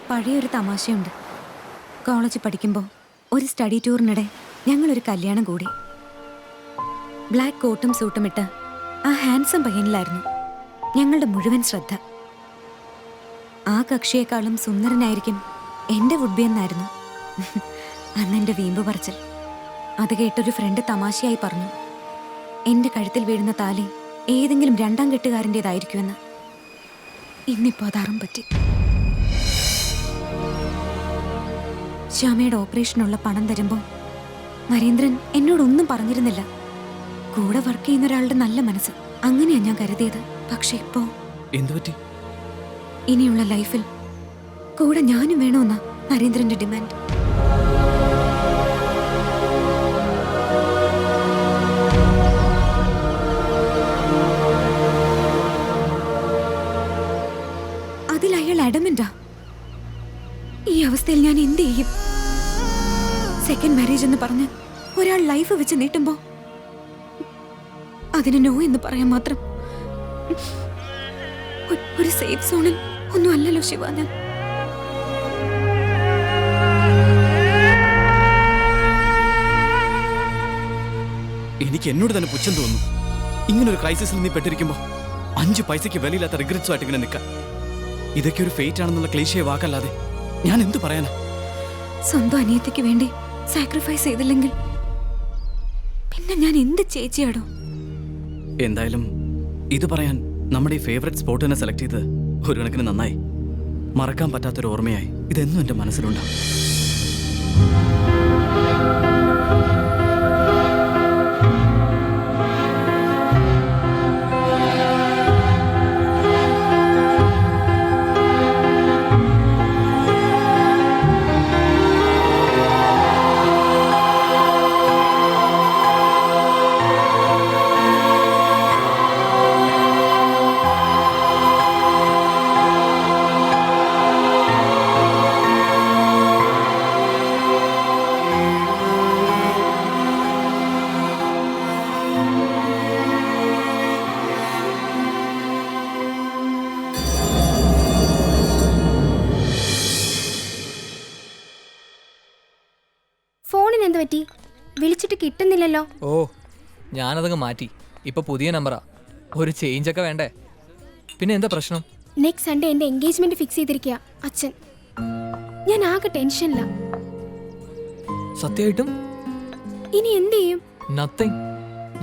പഴയൊരു തമാശയുണ്ട്. കോളേജിൽ പഠിക്കുമ്പോൾ ഒരു സ്റ്റഡി ടൂറിനിടെ ഞങ്ങളൊരു കല്യാണം കൂടി. ബ്ലാക്ക് കോട്ടും സൂട്ടും ഇട്ട് ആ ഹാൻസം പയ്യനിലായിരുന്നു ഞങ്ങളുടെ മുഴുവൻ ശ്രദ്ധ. ആ കക്ഷിയേക്കാളും സുന്ദരനായിരിക്കും എൻ്റെ വുഡ്ബി എന്നായിരുന്നു അന്നെൻ്റെ വീമ്പ് പറച്ചിൽ. അത് കേട്ടൊരു ഫ്രണ്ട് തമാശയായി പറഞ്ഞു, എൻ്റെ കഴുത്തിൽ വീഴുന്ന താലി ഏതെങ്കിലും രണ്ടാം കെട്ടുകാരൻ്റെതായിരിക്കുമെന്ന്. ഇന്നിപ്പോൾ അതാറും പറ്റി. ശ്യാമയുടെ ഓപ്പറേഷനുള്ള പണം തരുമ്പോൾ നരേന്ദ്രൻ എന്നോടൊന്നും പറഞ്ഞിരുന്നില്ല. കൂടെ വർക്ക് ചെയ്യുന്ന ഒരാളുടെ നല്ല മനസ്സ്, അങ്ങനെയാ ഞാൻ കരുതിയത്. പക്ഷെ ഇപ്പോ എന്തുപറ്റി? ഇനിയുള്ള ലൈഫിൽ കൂടെ ഞാനും വേണമെന്നാ നരേന്ദ്രന്റെ ഡിമാൻഡ്. അതിൽ അയാൾ അഡമന്റാ. ഈ അവസ്ഥയിൽ ഞാൻ എന്ത് ചെയ്യും? സെക്കൻഡ് മാരേജ് എന്ന് പറഞ്ഞ് ഒരാൾ ലൈഫ് വെച്ച് നീട്ടുമ്പോ അതിന് നോ എന്ന് പറയാൻ മാത്രം ഒരു സേഫ് സോണിൽ ഒന്നും അല്ലല്ലോ ശിവ ഞാൻ. എനിക്ക് എന്നോട് തന്നെ പുച്ഛം തോന്നുന്നു. ഇങ്ങനൊരു ക്രൈസിസിൽ നീ പെട്ടിരിക്കുമ്പോ 5 പൈസയ്ക്ക് വിലയില്ലാത്ത റിഗ്രറ്റ്സ് ആയിട്ട് ഇങ്ങനെ നിൽക്കാം. ഇതൊക്കെ ഒരു ഫേറ്റ് ആണെന്നുള്ള ക്ലീശയെ വാക്കല്ലാതെ ഞാൻ എന്ത് പറയാനാ? സ്വന്തം അനിയത്തിക്ക് വേണ്ടി സാക്രിഫൈസ് ചെയ്തില്ലെങ്കിൽ പിന്നെ ഞാൻ എന്ത് ചേച്ചിയാടോ? എന്തായാലും ഇത് പറയാൻ നമ്മുടെ ഈ ഫേവറേറ്റ് സ്പോട്ട് തന്നെ സെലക്ട് ചെയ്ത് ഒരു കണക്കിന് നന്നായി. മറക്കാൻ പറ്റാത്തൊരു ഓർമ്മയായി ഇതെന്നും എൻ്റെ മനസ്സിലുണ്ടാവും. ഫോണിന് എന്ത് പറ്റി? വിളിച്ചിട്ട് കിട്ടുന്നില്ലല്ലോ. ഓ, ഞാനതങ്ങ് മാറ്റി. ഇപ്പൊ പുതിയ നമ്പറാ. ഒരു ചേഞ്ച് ഒക്കെ വേണ്ടേ? പിന്നെ എന്താ പ്രശ്നം? നെക്സ്റ്റ് സൺഡേ എന്റെ എൻഗേജ്മെന്റ് ഫിക്സ് ചെയ്തിരിക്കുക അച്ഛൻ. ഞാൻ ആകെ ടെൻഷനില്ല. സത്യമായിട്ടും? ഇനി എന്ത് ചെയ്യും? നത്തിങ്.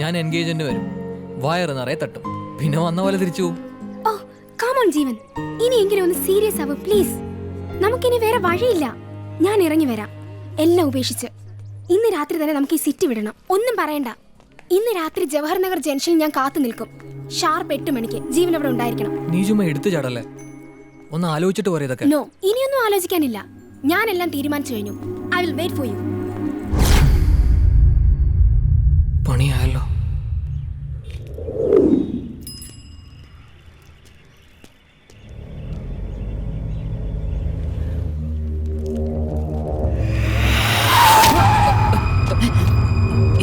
ഞാൻ എൻഗേജ്മെന്റ് വരും, വയറ് നിറയെ തട്ടും, പിന്നെ വന്ന പോലെ തിരിച്ചു പോവും. ഓ കം ഓൺ ജീവൻ, ഇനിയെങ്കിലും ഒന്ന് സീരിയസ് ആവ് പ്ലീസ്. നമുക്കിനി വേറെ വഴിയില്ല. ഞാൻ ഇറങ്ങി വരാം, എല്ലാം ഉപേക്ഷിച്ച്. ഇന്ന് രാത്രി തന്നെ നമുക്ക് ഈ സിറ്റി വിടണം. ഒന്നും പറയണ്ട. ഇന്ന് രാത്രി ജവഹർ നഗർ ജംഗ്ഷനിൽ ഞാൻ കാത്തു നിൽക്കും. ഷാർപ്പ് 8 മണിക്ക് ജീവൻ അവിടെ ഉണ്ടായിരിക്കണം. നീ ചുമ്മാ എടുത്തു ചാടല്ലേ? ഒന്ന് ആലോചിച്ചിട്ട് പറയതൊക്കെ. നോ, ഇനിയൊന്നും ആലോചിക്കാനില്ല. ഞാനെല്ലാം തീരുമാനിച്ചു കഴിഞ്ഞു. I will wait for you. പണിയായല്ലോ.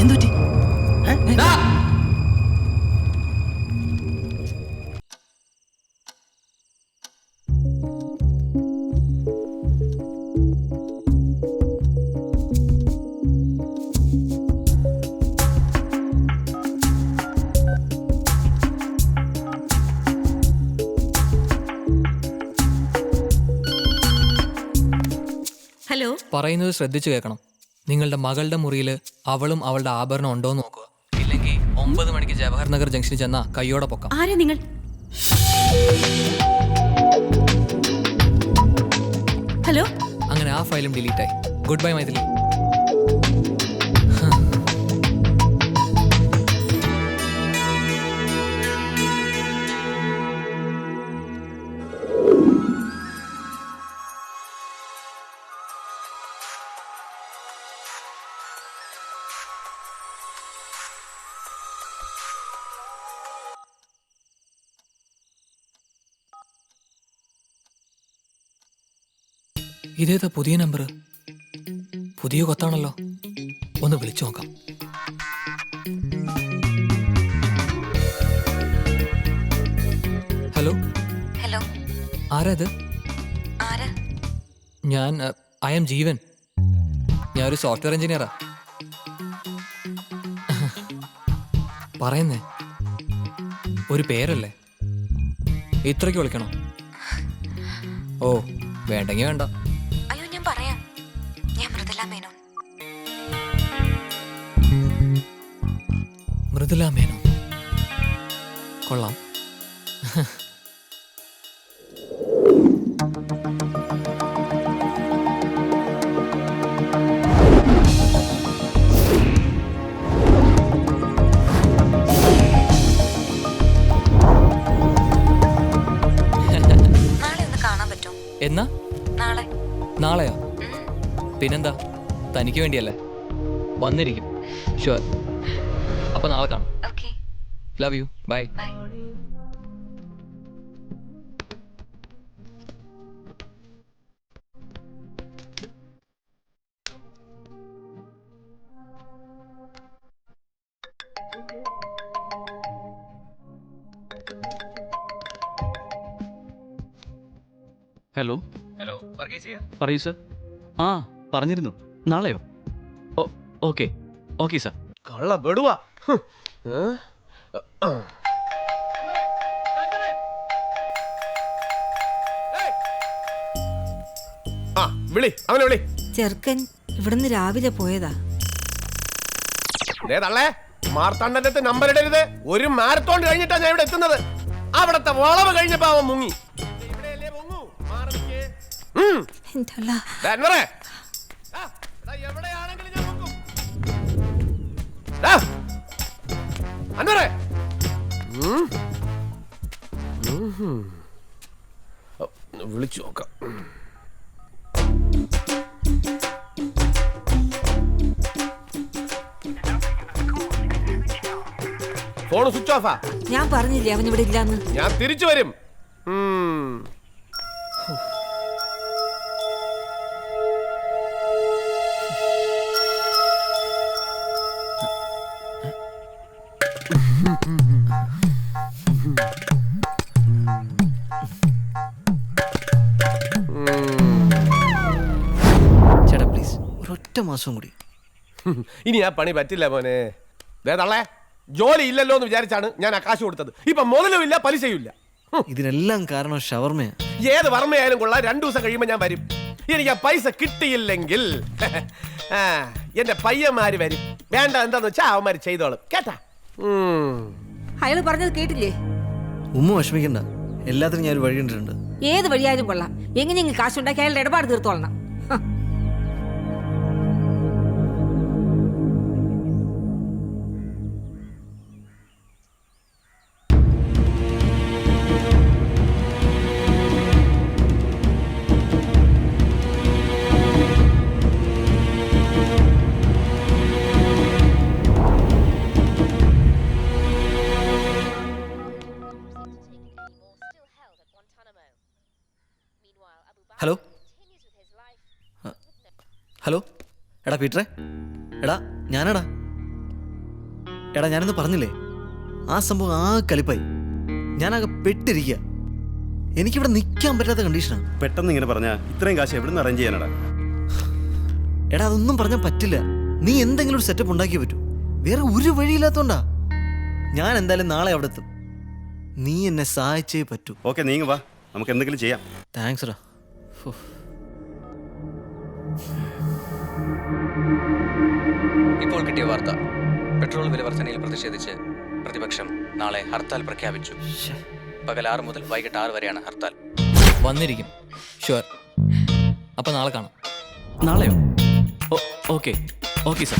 എന്തുപറ്റി? ഹലോ, പറയുന്നത് ശ്രദ്ധിച്ചു കേൾക്കണം. നിങ്ങളുടെ മകളുടെ മുറിയിൽ അവളും അവളുടെ ആഭരണം ഉണ്ടോ എന്ന് നോക്കുക. ഇല്ലെങ്കിൽ 9 മണിക്ക് ജവഹർ നഗർ ജംഗ്ഷനിൽ ചെന്നാ കയ്യോടെ പൊക്കാം. ആരാ നിങ്ങൾ? ഹലോ. അങ്ങനെ ആ ഫയലും ഡിലീറ്റ് ആയി. Good bye Mythili. ഇതേതാ പുതിയ നമ്പർ? പുതിയ കൊത്താണല്ലോ. ഒന്ന് വിളിച്ചു നോക്കാം. ഹലോ. ഹലോ. ആരാ ഇത്? ആരാ? ഞാൻ ഐ എം ജീവൻ. ഞാൻ ഒരു സോഫ്റ്റ്വെയർ എഞ്ചിനീയറാ. പറയുന്നേ ഒരു പേരല്ലേ, ഇത്രയ്ക്ക് വിളിക്കണോ? ഓ വേണ്ടെങ്കിൽ വേണ്ട. അയ്യോ ഞാൻ പറയാം, ഞാൻ മൃദുല മേനോൻ. മൃദുല മേനോൻ കൊള്ളാം. നാളെ ഒന്ന് കാണാൻ പറ്റുമോ? എന്നാ? നാളെ. നാളെയോ? പിന്നെന്താ, തനിക്ക് വേണ്ടിയല്ലേ. വന്നിരിക്കും. ഷുവർ. അപ്പൊ നാളെ കാണാം. Okay, love you. Bye. Bye. ഹലോ പറയൂ സർ. ആ പറഞ്ഞിരുന്നു. നാളെയോ? Okay okay sir. കള്ള ബെടുവാ. ആ വിളി, അവനെ വിളി. ചെറുക്കൻ ഇവിടുന്ന് രാവിലെ പോയതാ. തള്ളേ, മാർത്താണ്ഡന്റെ നമ്പർ ഇടരുത്. ഒരു മാരത്തോൺ കഴിഞ്ഞിട്ടാ ഞാൻ ഇവിടെ എത്തുന്നത്. അവിടത്തെ വളവ് കഴിഞ്ഞപ്പോ അവൻ മുങ്ങി. ഇവിടെയല്ലേ പൊങ്ങൂ? മാറി നിൽക്ക്. എൻ്റെ അല്ലാ. ദാ അൻവറേ. ദാ എവിടെയാണെങ്കിലും ഞാൻ പൊക്കും. ദാ അൻവറേ. വിളിച്ചു നോക്കാം. ഫോൺ സ്വിച്ച് ഓഫാ. ഞാൻ പറഞ്ഞില്ലേ അവൻ ഇവിടെ ഇല്ലാന്ന്. ഞാൻ തിരിച്ചു വരും. ചേട്ടാ പ്ലീസ് ഒരൊറ്റ മാസം കൂടി. ഇനി ആ പണി പറ്റില്ല മോനെ. തള്ളേ, ജോലി ഇല്ലല്ലോ എന്ന് വിചാരിച്ചാണ് ഞാൻ ആ കാശ് കൊടുത്തത്. ഇപ്പൊ മുതലും ഇല്ല, പലിശയും ഇല്ല. ഇതിനെല്ലാം കാരണം ഷവർമ്മയാ. ഏത് വർമ്മയായാലും കൊള്ളാം, 2 ദിവസം കഴിയുമ്പോൾ ഞാൻ വരും. എനിക്ക് ആ പൈസ കിട്ടിയില്ലെങ്കിൽ എന്റെ പയ്യന്മാര് വരും. വേണ്ട എന്താന്ന് വെച്ചാ അവന്മാര് ചെയ്തോളും. കേട്ടാ? അയാൾ പറഞ്ഞത് കേട്ടില്ലേ? ഉമ്മ വിഷമിക്കണ്ട, എല്ലാത്തിനും ഞാൻ ഒരു വഴി കണ്ടിട്ടുണ്ട്. ഏത് വഴിയായാലും കൊള്ളാം, എങ്ങനെയെങ്കിലും കാശുണ്ടാക്കി അയാളുടെ ഇടപാട് തീർത്തോളണം. ഹലോ ഹലോ, എടാ പീറ്ററെ, എടാ ഞാനടാ. എടാ ഞാനെന്ന് പറഞ്ഞില്ലേ, ആ സംഭവം ആ കലിപ്പായി. ഞാനാകെ പെട്ടിരിക്കുക. എനിക്കിവിടെ നിൽക്കാൻ പറ്റാത്ത കണ്ടീഷനാണ്. പെട്ടെന്ന് ഇങ്ങനെ പറഞ്ഞാൽ ഇത്രയും കാശ് എവിടെ നിന്ന് അറേഞ്ച് ചെയ്യാനടാ? എടാ അതൊന്നും പറഞ്ഞാൽ പറ്റില്ല. നീ എന്തെങ്കിലും ഒരു സെറ്റപ്പ് ഉണ്ടാക്കിയേ പറ്റൂ. വേറെ ഒരു വഴിയില്ലാത്തോണ്ടാ. ഞാൻ എന്തായാലും നാളെ അവിടെ എത്തും. നീ എന്നെ സഹായിച്ചേ പറ്റൂ. ഓക്കെ, നീങ്ങ വാ, നമുക്ക് എന്തെങ്കിലും ചെയ്യാം. താങ്ക്സ് ടാ. ഇപ്പോൾ കിട്ടിയ വാർത്ത, പെട്രോൾ വില വർധനയിൽ പ്രതിഷേധിച്ച് പ്രതിപക്ഷം നാളെ ഹർത്താൽ പ്രഖ്യാപിച്ചു. പകൽ 6 മുതൽ വൈകിട്ട് 6 വരെയാണ് ഹർത്താൽ. വന്നിരിക്കും. ഷുവർ. അപ്പൊ നാളെ കാണാം. നാളെയോ? Okay okay sir.